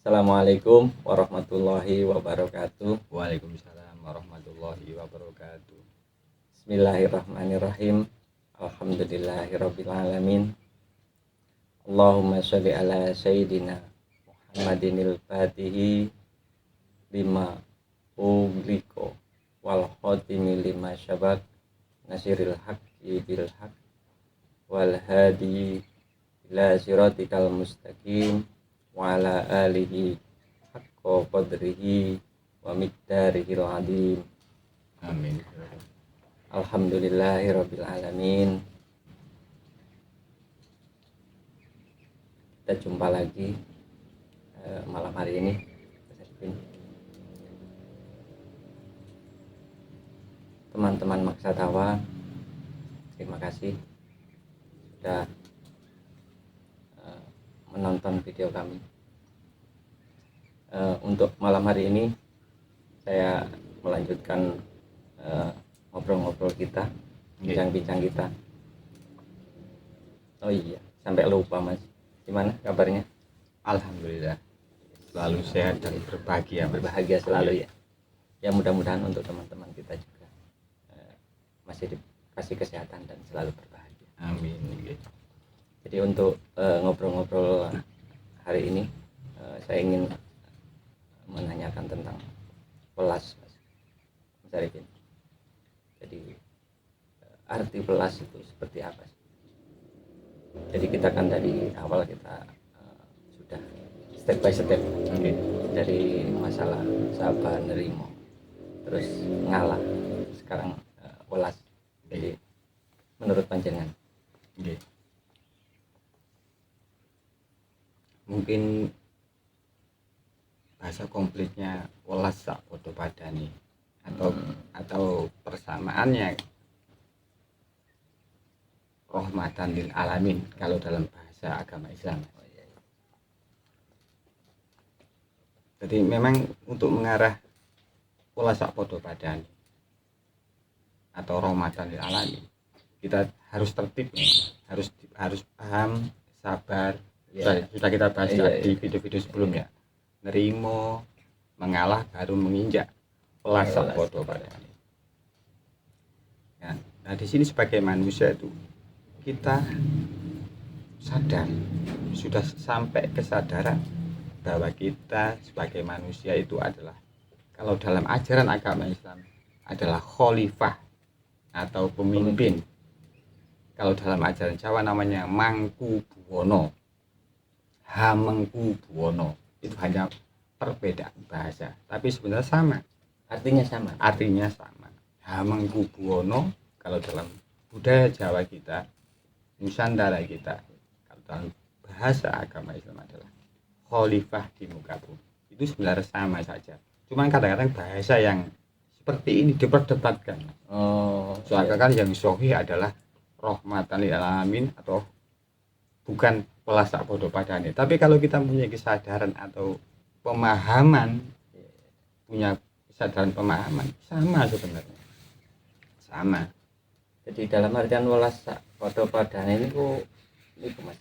Assalamualaikum warahmatullahi wabarakatuh. Waalaikumsalam warahmatullahi wabarakatuh. Bismillahirrahmanirrahim. Alhamdulillahirabbil alamin. Allahumma sholli ala sayyidina Muhammadinil Fatihi lima ughliqa wal khatimi lima syabaq nasiril haqqi bil haqq wal hadi ila siratikal mustaqim wa ala alihi haqqa qadrihi wa miqdarihil azim. Amin. Alhamdulillahirabbil alamin. Kita jumpa lagi malam hari ini. Teman-teman Maksatawa, terima kasih sudah menonton video kami. Untuk malam hari ini saya melanjutkan ngobrol-ngobrol kita, bincang-bincang kita. Oh iya, sampai lupa Mas. Gimana kabarnya? Alhamdulillah. Selalu sehat dan berbahagia, Mas. Berbahagia selalu ya. Ya mudah-mudahan untuk teman-teman kita juga masih dikasih kesehatan dan selalu berbahagia. Amin. Jadi untuk ngobrol-ngobrol hari ini saya ingin menanyakan tentang welas, Mas Arifin. Jadi arti welas itu seperti apa sih? Jadi kita kan dari awal kita sudah step by step dari masalah sabar, nerimo, terus ngalah, sekarang welas. Jadi menurut panjenengan mungkin bahasa komplitnya welas sak podo padane atau persamaannya rahmatan lil alamin kalau dalam bahasa agama Islam. Jadi memang untuk mengarah welas sak podo padane atau rahmatan lil alamin, kita harus tertib, harus paham, sabar. Sudah kita bahas di video-video sebelumnya. Nerimo, mengalah baru menginjak, welas sak podo padane. Ya, nah di sini sebagai manusia itu kita sadar, sudah sampai kesadaran bahwa kita sebagai manusia itu adalah, kalau dalam ajaran agama Islam, adalah khalifah atau pemimpin. Kalau dalam ajaran Jawa namanya Mangkubuwono, Hamengkubuwono. Itu hanya perbedaan bahasa, tapi sebenarnya sama. Artinya sama. Hamengkubuwono kalau dalam budaya Jawa kita, Nusantara kita, kalau dalam bahasa agama Islam adalah khalifah di muka bumi. Itu sebenarnya sama saja. Cuma kadang-kadang bahasa yang seperti ini diperdebatkan. Soalnya kan yang sahih adalah rahmatan lil alamin atau bukan welas sak podo padane. Tapi kalau kita punya kesadaran atau pemahaman, sama sebenarnya. Sama. Jadi dalam artian welas sak podo padane niku Mas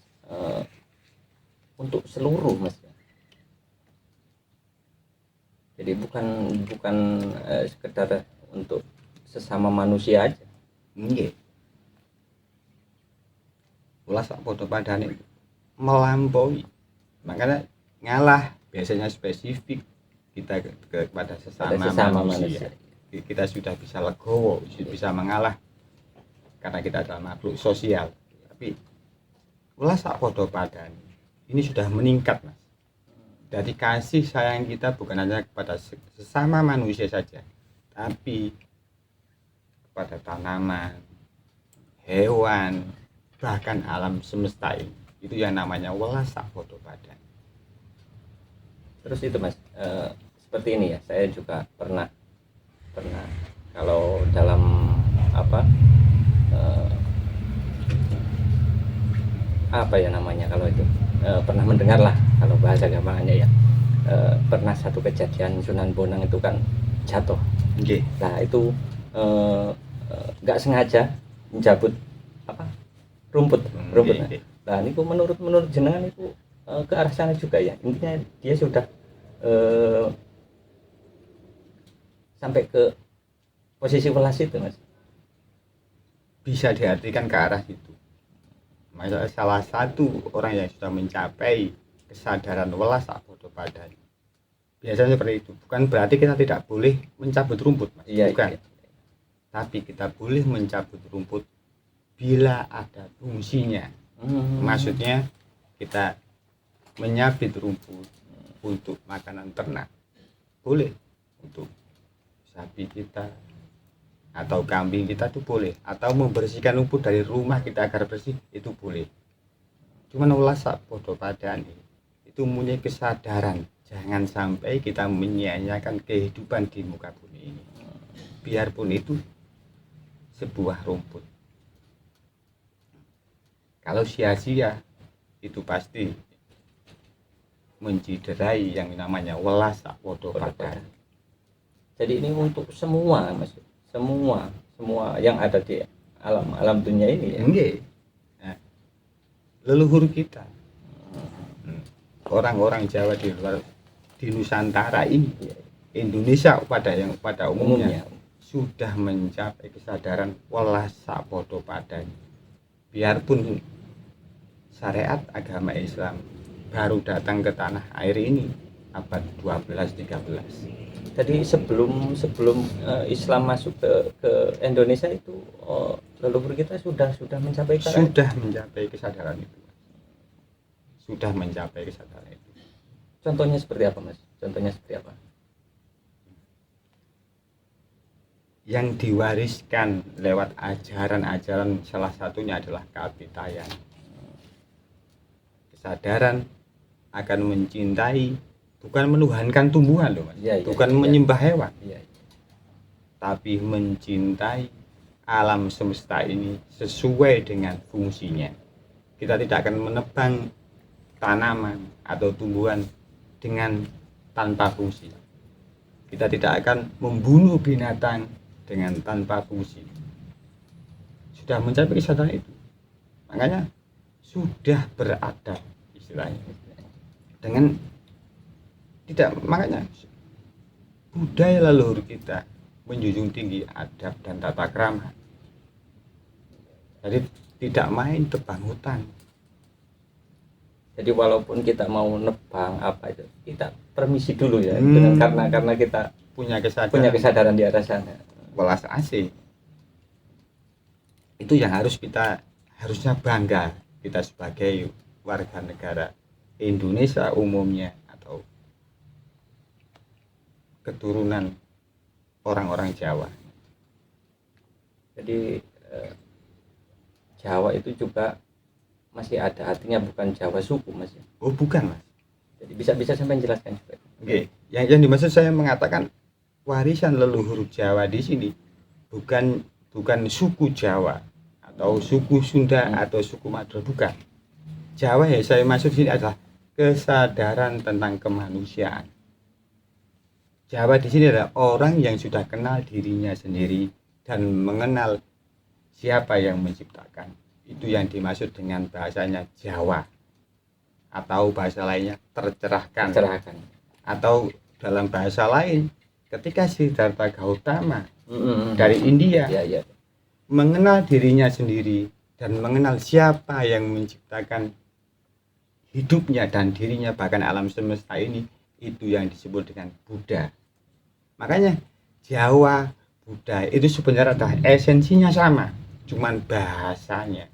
untuk seluruh Mas. Jadi bukan sekedar untuk sesama manusia aja. Nggih. Welas sak podo padane melampaui. Makanya ngalah biasanya spesifik kita kepada sesama manusia. Kita sudah bisa legowo, bisa mengalah karena kita adalah makhluk sosial. Tapi welas sak podo padane ini sudah meningkat, Mas. Dari kasih sayang kita bukan hanya kepada sesama manusia saja, tapi kepada tanaman, hewan, bahkan alam semesta ini. Itu yang namanya welas sak podo padane. Terus itu Mas, seperti ini ya, saya juga pernah kalau dalam apa ya namanya, kalau itu pernah mendengar lah kalau bahasa gampangnya ya, pernah satu kejadian Sunan Bonang itu kan jatuh. Nah itu nggak sengaja menjabut rumput. Nah niku menurut jenengan itu ke arah sana juga ya. Intinya dia sudah eh, sampai ke posisi welas itu mas. Bisa diartikan ke arah situ. Masa salah satu orang yang sudah mencapai kesadaran welas sak podo padanya. Biasanya seperti itu. Bukan berarti kita tidak boleh mencabut rumput, Mas. Iya, Bukan. iya. Tapi kita boleh mencabut rumput bila ada fungsinya. Maksudnya kita menyabit rumput untuk makanan ternak. Boleh. Untuk sapi kita atau kambing kita itu boleh, atau membersihkan rumput dari rumah kita agar bersih itu boleh. Cuman welas sak podo padane itu punya kesadaran, jangan sampai kita menyia-nyiakan kehidupan di muka bumi ini, biarpun itu sebuah rumput. Kalau sia-sia itu pasti menciderai yang namanya welas sak podo padane. Jadi ini untuk semua mas, semua yang ada di alam dunia ini ya. Nggih. Nah, leluhur kita, orang-orang Jawa di luar, di Nusantara ini, Indonesia pada umumnya sudah mencapai kesadaran welas sak podo padanya. Biarpun syariat agama Islam baru datang ke tanah air ini abad 12-13. Jadi sebelum Islam masuk ke Indonesia itu leluhur kita sudah mencapai kesadaran itu. Sudah mencapai kesadaran itu. Contohnya seperti apa mas? Contohnya seperti apa? Yang diwariskan lewat ajaran-ajaran, salah satunya adalah kapitayan. Kesadaran akan mencintai, bukan menuhankan tumbuhan loh mas, bukan menyembah hewan, tapi mencintai alam semesta ini sesuai dengan fungsinya. Kita tidak akan menebang tanaman atau tumbuhan dengan tanpa fungsi. Kita tidak akan membunuh binatang dengan tanpa fungsi. Sudah mencapai kesadaran itu, makanya sudah beradab istilahnya dengan tidak, makanya budaya leluhur kita menjunjung tinggi adab dan tata krama. Jadi tidak main tebang hutan. Jadi walaupun kita mau nebang apa itu, kita permisi dulu ya, karena kita punya kesadaran di atas sana. Welas asih. Itu yang harusnya bangga kita sebagai warga negara Indonesia umumnya, atau keturunan orang-orang Jawa. Jadi Jawa itu juga masih ada artinya, bukan Jawa suku mas. Oh bukan mas. Jadi bisa sampai menjelaskan juga. Oke. Yang dimaksud saya mengatakan warisan leluhur Jawa di sini bukan suku Jawa atau suku Sunda atau suku Madura, bukan. Jawa yang saya maksud sini adalah kesadaran tentang kemanusiaan. Jawa di sini adalah orang yang sudah kenal dirinya sendiri dan mengenal siapa yang menciptakan. Itu yang dimaksud dengan bahasanya Jawa, atau bahasa lainnya tercerahkan. Atau dalam bahasa lain, ketika Siddhartha Gautama dari India mengenal dirinya sendiri dan mengenal siapa yang menciptakan hidupnya dan dirinya, bahkan alam semesta ini, itu yang disebut dengan Buddha. Makanya Jawa, Buddha itu sebenarnya adalah esensinya sama, cuman bahasanya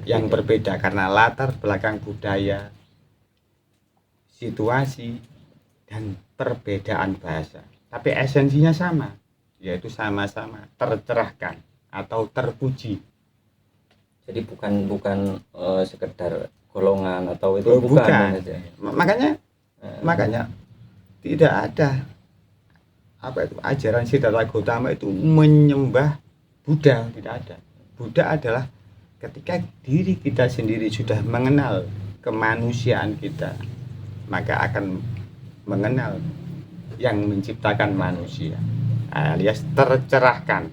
yang berbeda karena latar belakang budaya, situasi, dan perbedaan bahasa. Tapi esensinya sama, yaitu sama-sama tercerahkan atau terpuji. Jadi bukan sekedar golongan atau itu, bukan. Makanya tidak ada ajaran Siddhartha Gautama itu menyembah Buddha, tidak ada. Buddha adalah ketika diri kita sendiri sudah mengenal kemanusiaan kita, maka akan mengenal yang menciptakan manusia, alias tercerahkan.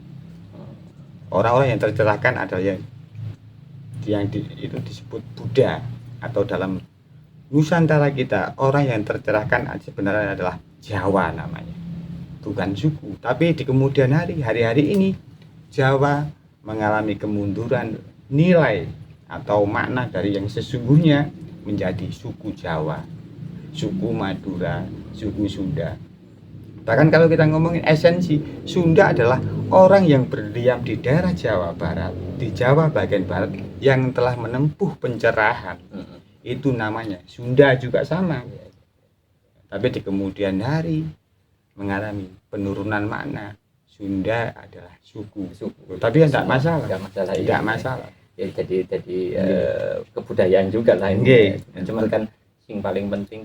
Orang-orang yang tercerahkan adalah yang itu disebut Buddha, atau dalam Nusantara kita, orang yang tercerahkan sebenarnya adalah Jawa namanya, bukan suku. Tapi di kemudian hari-hari ini Jawa mengalami kemunduran nilai atau makna dari yang sesungguhnya menjadi suku Jawa, suku Madura, suku Sunda. Bahkan kalau kita ngomongin esensi, Sunda adalah orang yang berdiam di daerah Jawa Barat, di Jawa bagian barat yang telah menempuh pencerahan. Itu namanya Sunda juga sama. Tapi di kemudian hari mengalami penurunan makna. Sunda adalah suku. Tapi ya tidak masalah. Tidak masalah. Ya jadi kebudayaan juga lah ini. Cuman kan yang paling penting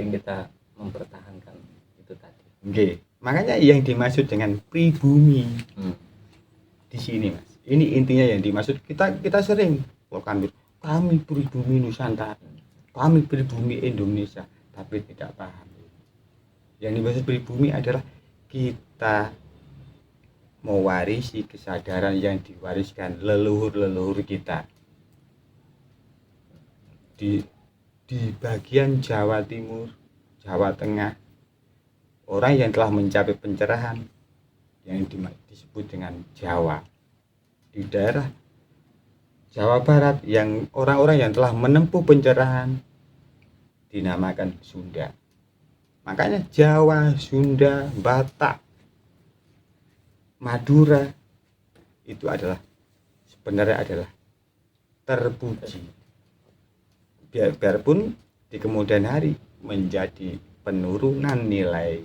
kita mempertahankan itu tadi. Makanya yang dimaksud dengan pribumi di sini, Mas. Ini intinya yang dimaksud. Kita sering kami pribumi Nusantara, kami pribumi Indonesia, tapi tidak paham. Yang dimaksud pribumi adalah kita mewarisi kesadaran yang diwariskan leluhur-leluhur kita di bagian Jawa Timur, Jawa Tengah, orang yang telah mencapai pencerahan yang disebut dengan Jawa. Di daerah Jawa Barat yang orang-orang yang telah menempuh pencerahan dinamakan Sunda. Makanya Jawa, Sunda, Batak, Madura itu sebenarnya adalah terpuji. Biarpun di kemudian hari menjadi penurunan nilai,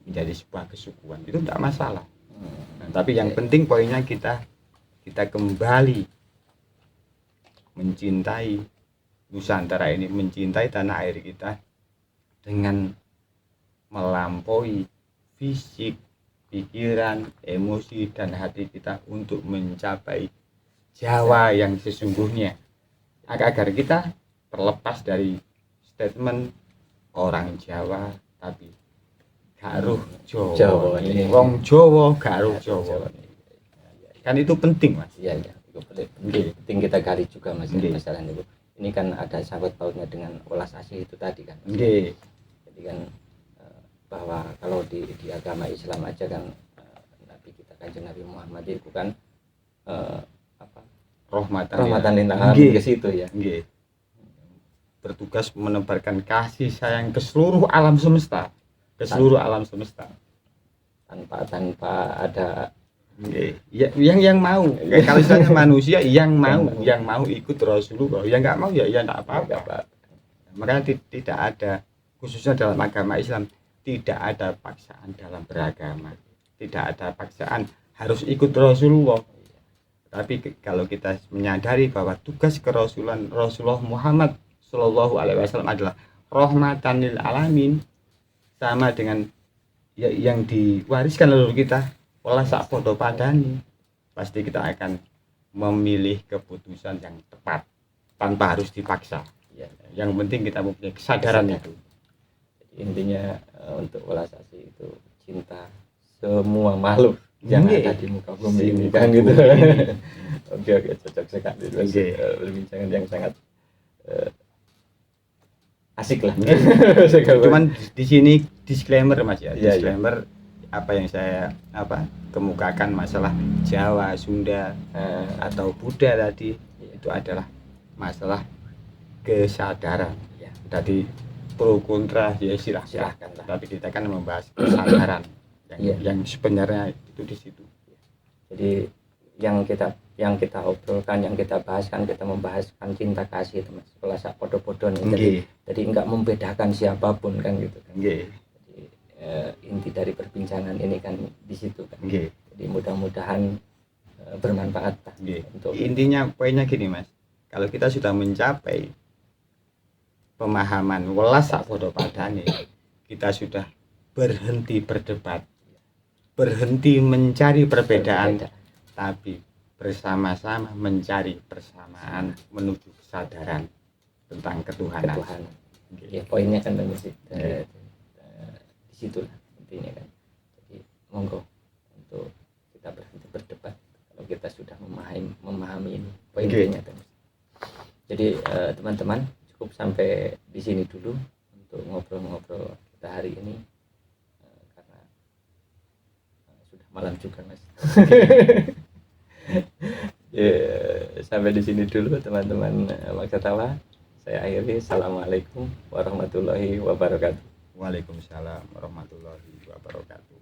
menjadi sebuah kesukuan, itu tidak masalah. Tapi yang penting poinnya kita kembali mencintai Nusantara ini, mencintai tanah air kita dengan melampaui fisik, pikiran, emosi dan hati kita untuk mencapai Jawa yang sesungguhnya, agar kita terlepas dari statement orang Jawa tapi garuh Jawa. Wong Jawa garuh Jawa. Kan itu penting, Mas. Iya, itu penting kita gali juga, Mas, masalah itu. Ini kan ada sangkut pautnya dengan welas asih itu tadi kan. Jadi kan bahwa kalau di agama Islam aja kan Nabi kita Kanjeng Nabi Muhammad itu kan rahmatan lil alamin ke situ ya. Bertugas menebarkan kasih sayang ke seluruh alam semesta, alam semesta. Tanpa ada yang mau. Kalau misalnya manusia yang mau ikut Rasulullah, yang nggak mau ya nggak apa-apa. Makanya tidak ada, khususnya dalam agama Islam, tidak ada paksaan dalam beragama, tidak ada paksaan harus ikut Rasulullah. Tapi kalau kita menyadari bahwa tugas kerasulan Rasulullah Muhammad Shallallahu Alaihi Wasallam adalah rahmatan lil alamin, sama dengan yang diwariskan leluhur kita, welas sak padha padani, pasti kita akan memilih keputusan yang tepat tanpa harus dipaksa. Yang penting kita mempunyai kesadaran itu. Jadi intinya untuk welas asih itu cinta semua makhluk yang ada di muka bumi ini kan gitu. Oke, cocok sekali. Perbincangan yang sangat asik lah. Cuman di sini disclaimer, Mas ya. Disclaimer apa yang saya kemukakan masalah Jawa, Sunda atau Buddha tadi itu adalah masalah kesadaran. Tadi pro kontra ya silahkan. Tapi kita kan membahas kesadaran yang sebenarnya itu di situ. Jadi yang kita obrolkan, yang kita bahas kan, kita membahaskan cinta kasih itu, Mas. Welas sak padha-padha nih. Jadi enggak membedakan siapapun kan gitu kan. Jadi inti dari perbincangan ini kan di situ kan. Jadi mudah-mudahan bermanfaat untuk intinya. Poinnya gini, Mas, kalau kita sudah mencapai pemahaman welas sak padha padane, kita sudah berhenti berdebat, berhenti mencari perbedaan, tapi bersama-sama mencari persamaan menuju kesadaran tentang ketuhanan. Ya, poinnya kan di situ lah intinya kan. Jadi monggo untuk kita berhenti berdebat kalau kita sudah memahami ini poinnya. Jadi teman-teman cukup sampai di sini dulu untuk ngobrol-ngobrol kita hari ini, karena sudah malam juga mas. Ya, sampai di sini dulu teman-teman Maksatawa. Saya akhiri. Assalamualaikum warahmatullahi wabarakatuh. Waalaikumsalam warahmatullahi wabarakatuh.